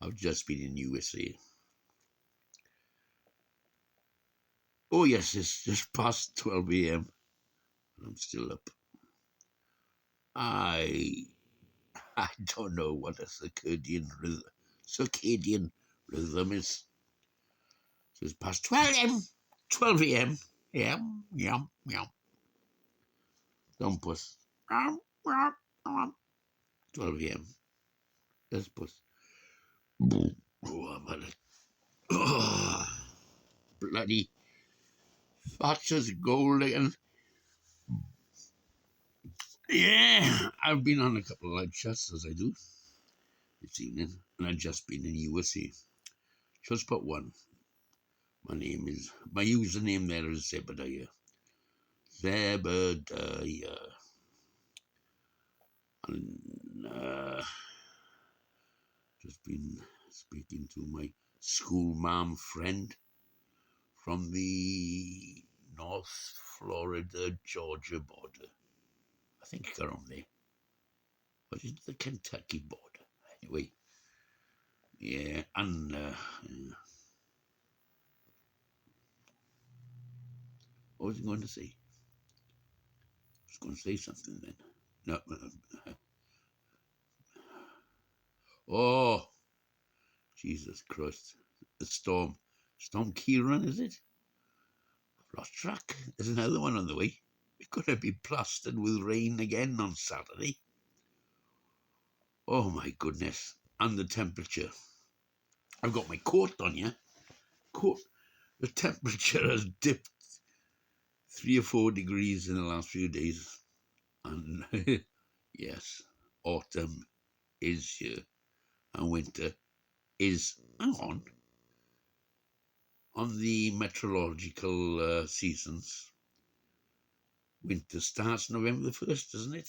I've just been in USA. Oh yes, it's just past 12 a.m. I'm still up. I don't know what a circadian rhythm is. So it's past 12 a.m. 12 a.m. Yum, yum, yum. Don't puss. 12 a.m. Yes, puss. Oh, I'm on it. Oh, bloody Thatcher's gold again. Yeah, I've been on a couple of live chats as I do this evening, and I've just been in USA. Just put one. My username there is Zebediah. Zebediah. And just been speaking to my school mom friend from the North Florida, Georgia border. I think around there. But it's the Kentucky border. Anyway, yeah, and what was I going to say? I was going to say something then. No. Oh, Jesus Christ. The storm. Storm Kieran, is it? Lost track. There's another one on the way. It could have been plastered with rain again on Saturday. Oh my goodness. And the temperature. I've got my coat on here. The temperature has dipped 3 or 4 degrees in the last few days. And yes, autumn is here. And winter is, hang on the meteorological seasons, winter starts November the 1st, doesn't it?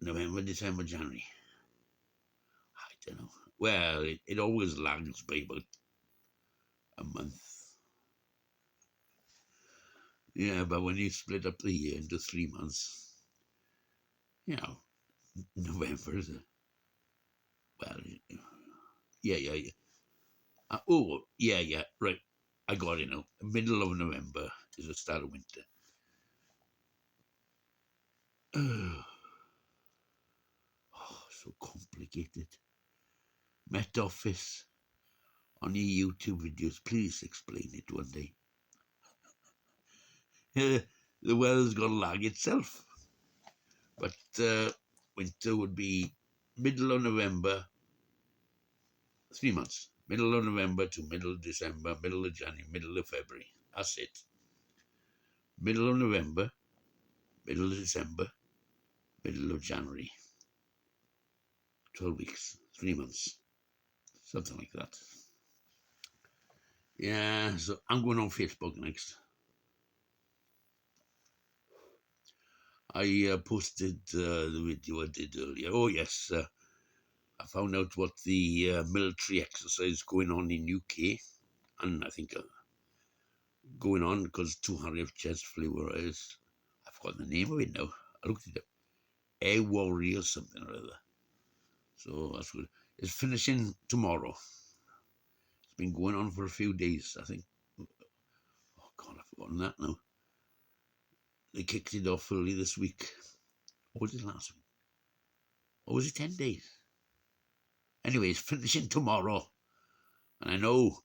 November, December, January. I don't know. Well, it always lags by about a month. Yeah, but when you split up the year into 3 months, November is well, yeah. Yeah, right. I got it now. The middle of November is the start of winter. Oh, so complicated. Met Office on your YouTube videos. Please explain it one day. The weather's got to lag itself. But winter would be middle of November, 3 months. Middle of November to middle of December, middle of January, middle of February. That's it. Middle of November, middle of December, middle of January. 12 weeks, 3 months. Something like that. Yeah, so I'm going on Facebook next. I posted the video I did earlier. Oh, yes. I found out what the military exercise going on in UK. And I think going on because 200 jets flew over us. I forgot the name of it now. I looked it up. Air Warrior something or other. So that's good. It's finishing tomorrow. It's been going on for a few days, I think. Oh, God, I've forgotten that now. They kicked it off early this week. Or was it last week? Or was it 10 days? Anyway, it's finishing tomorrow. And I know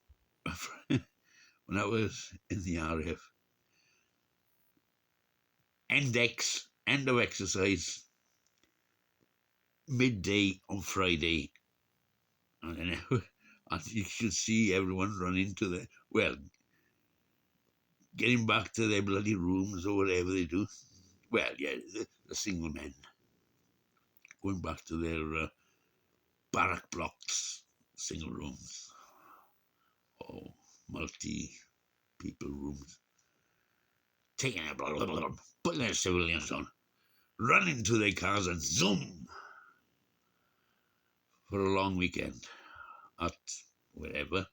when I was in the RAF, end of exercise, midday on Friday. And you should see everyone running to getting back to their bloody rooms or whatever they do. Well, yeah, the single men going back to their barrack blocks, single rooms, or multi-people rooms, taking a putting their civilians on, running to their cars and zoom for a long weekend at wherever,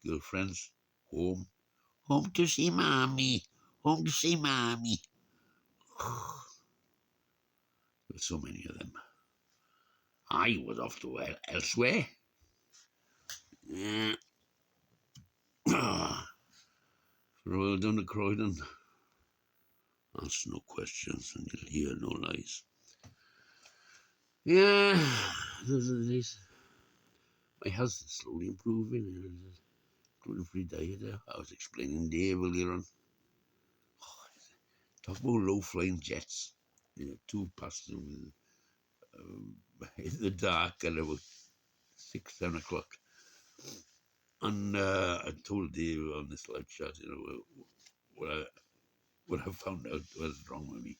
girlfriends, home to see mommy, home to see mommy. There's so many of them. I was off to elsewhere. Yeah. Roll down to Croydon. Ask no questions and you'll hear no lies. Yeah, those are the days. My health is slowly improving. Gluten-free diet. I was explaining Dave earlier on. Talk about low-flying jets. Two passed in the dark at about 6, 7 o'clock. And I told Dave on this live chat, what I found out was wrong with me.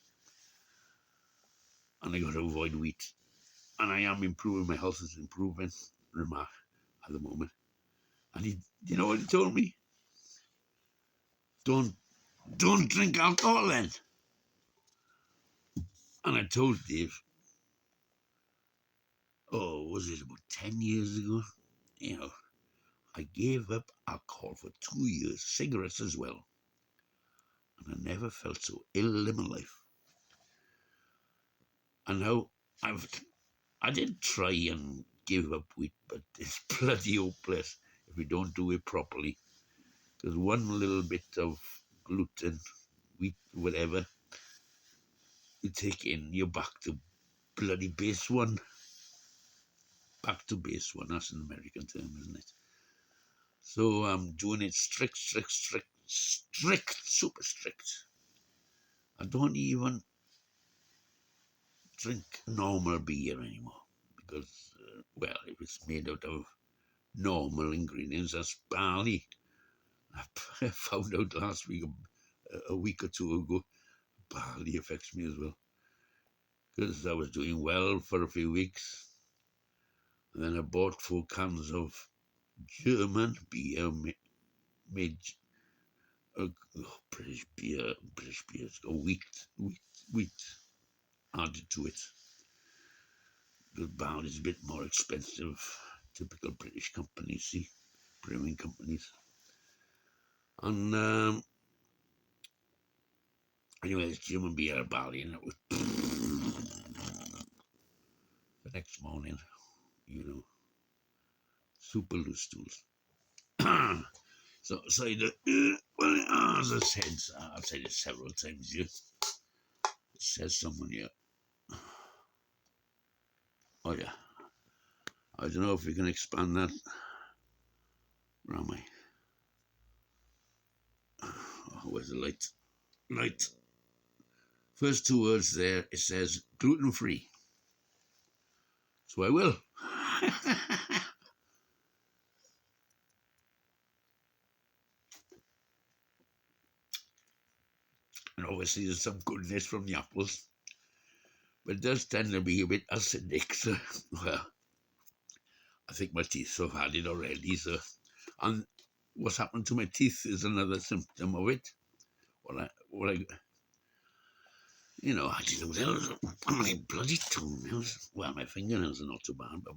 And I got to avoid wheat. And I am improving. My health is improving. Remark at the moment. And you know what he told me? Don't drink alcohol then. And I told Dave, was it about 10 years ago? I gave up alcohol for 2 years, cigarettes as well. And I never felt so ill in my life. And now I did try and give up wheat, but it's bloody hopeless if we don't do it properly. There's one little bit of gluten, wheat, whatever, you take in, you're back to bloody base one. Back to base one, that's an American term, isn't it? So I'm doing it strict, super strict. I don't even drink normal beer anymore because, if it's made out of normal ingredients, that's barley. I found out last week, a week or two ago, barley affects me as well. Because I was doing well for a few weeks. And then I bought 4 cans of German beer, made British beer, wheat added to it. The barley is a bit more expensive. Typical British companies, see, brewing companies. And anyway, it's German beer barley, and it was the next morning, super loose stools. So as I said, I've said it several times here. It says someone here. Oh yeah. I don't know if we can expand that. Where am I? Oh, where's the light? Light. First 2 words there, it says gluten-free. So I will. And obviously there's some goodness from the apples. But it does tend to be a bit acidic, so, well, I think my teeth have had it already, so. And what's happened to my teeth is another symptom of it. I didn't know my bloody toenails. Well, my fingernails are not too bad, but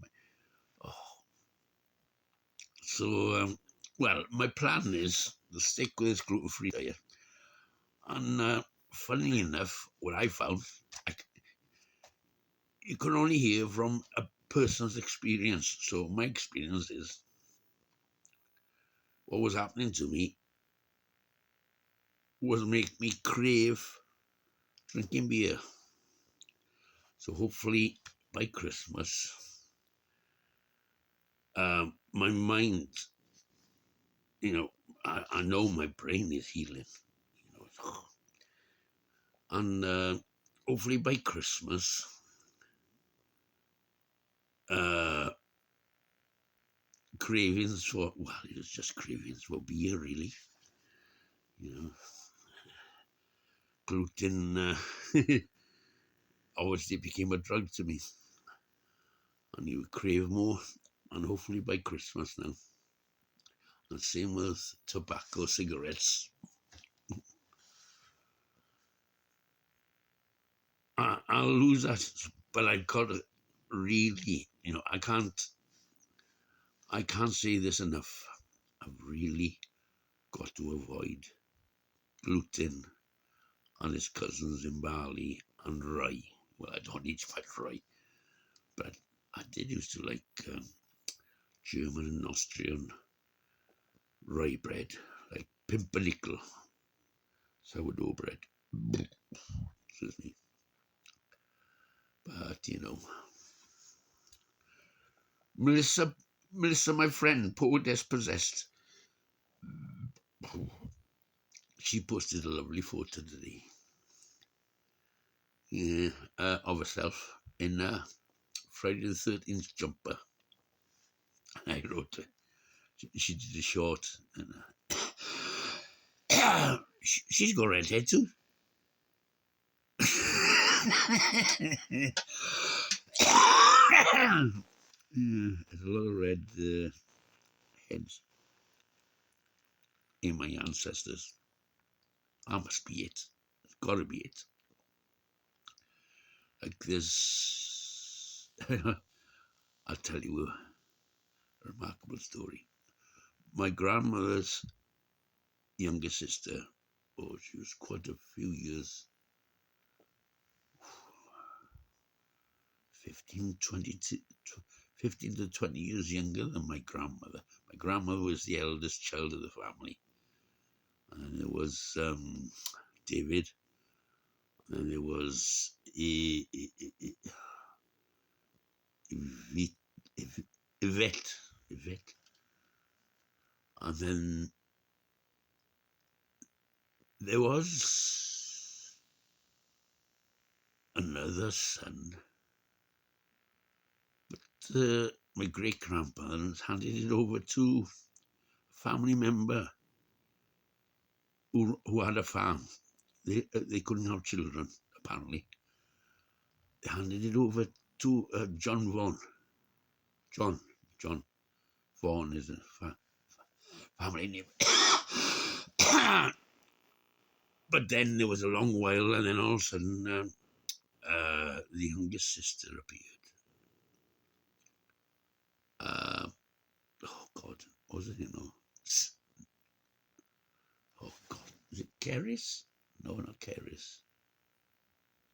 so, my plan is to stick with this gluten-free diet. And funnily enough, what I found, you can only hear from a person's experience. So my experience is what was happening to me was make me crave drinking beer. So hopefully by Christmas, my mind, I know my brain is healing, and hopefully by Christmas, cravings for, it was just cravings for beer, really. Gluten obviously became a drug to me, and you crave more, and hopefully by Christmas now. And same with tobacco, cigarettes. I'll lose that, but I've got to really, I can't say this enough. I've really got to avoid gluten and its cousins in barley and rye. Well, I don't eat much rye, but I did used to like German and Austrian rye bread, like pumpernickel sourdough bread. Excuse me. But Melissa, my friend, poetess possessed, she posted a lovely photo today, yeah, of herself in a Friday the 13th jumper. I wrote it. She did a short, and she's got red hair too. Yeah, there's a lot of red heads in my ancestors. That must be it. It's got to be it. Like this, I'll tell you a remarkable story. My grandmother's younger sister, oh, she was quite a few years, 15, 22, 15 to 20 years younger than my grandmother. My grandmother was the eldest child of the family. And there was David, and there was Yvette, and then there was another son, but my great-grandparents handed it over to a family member who had a farm. They couldn't have children, apparently. They handed it over to John Vaughan. John Vaughan is a family name. But then there was a long while, and then all of a sudden, the youngest sister appeared. Oh God, was it? Oh God, is it Keris? No, not Keris.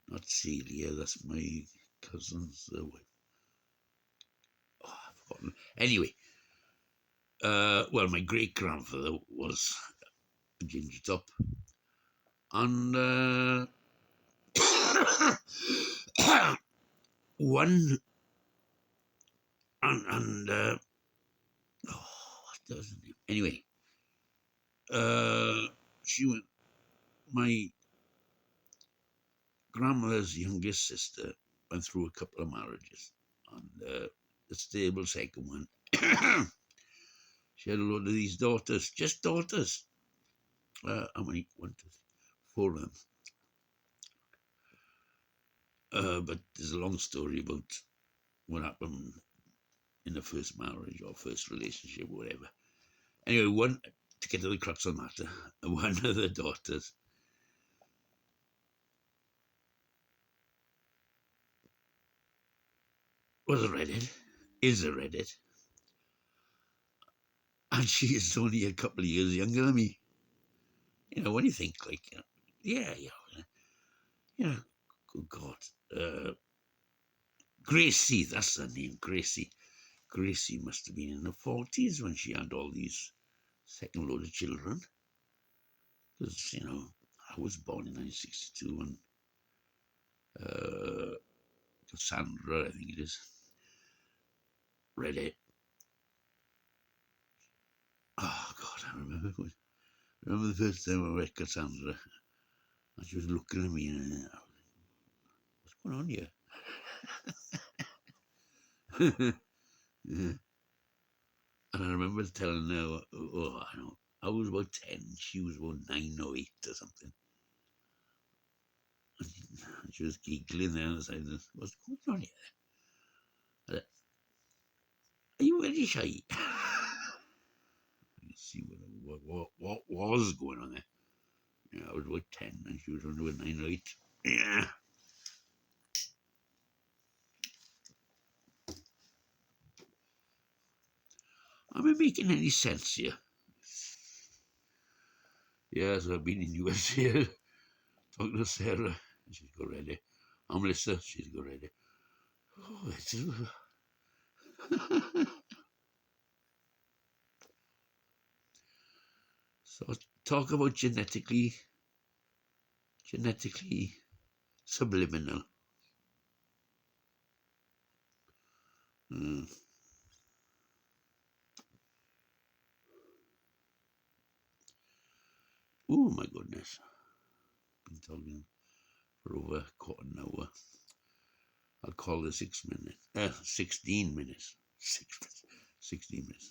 Not Celia. That's my cousin's wife. Oh, I've forgotten. Anyway, well, my great grandfather was a ginger top, and one and what does it? Anyway, she went. My grandmother's youngest sister went through a couple of marriages, and the stable second one, she had a lot of these daughters, just daughters. How many? 1, 2, 3, 4 of them. But there's a long story about what happened in the first marriage or first relationship, or whatever. Anyway, to get to the crux of the matter, one of the daughters was a redhead, is a redhead, and she is only a couple of years younger than me. When you think, like, yeah, good God. Gracie, that's her name, Gracie. Gracie must have been in her 40s when she had all these second load of children. Because, I was born in 1962, and Cassandra, I think it is, redhead. Oh, God, I remember the first time I met Cassandra, and she was looking at me, and I was like, what's going on here? Yeah. And I remember telling her, I know, I was about 10, she was about 9 or 8 or something. And she was giggling there, and I said, what's going on here? I said, are you very shy? You see what was going on there. Yeah, I was about 10, and she was only about 9 or 8. Yeah. Am I making any sense here? Yeah, so I've been in USA talking to Sarah, and she's got ready. I'm Melissa, she's got ready. Oh, So talk about genetically subliminal. Mm. Oh my goodness. Been talking for over a quarter an hour. I'll call it 6 minutes. 16 minutes. 16 minutes.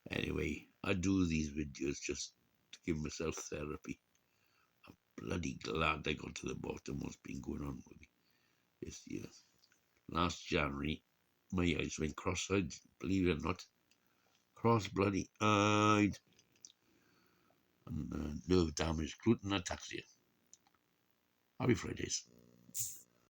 Anyway, I do these videos just to give myself therapy. I'm bloody glad I got to the bottom of what's been going on with me this year. Last January, my eyes went cross-eyed, believe it or not. Cross-bloody-eyed. And nerve damage, gluten ataxia. Happy Fridays.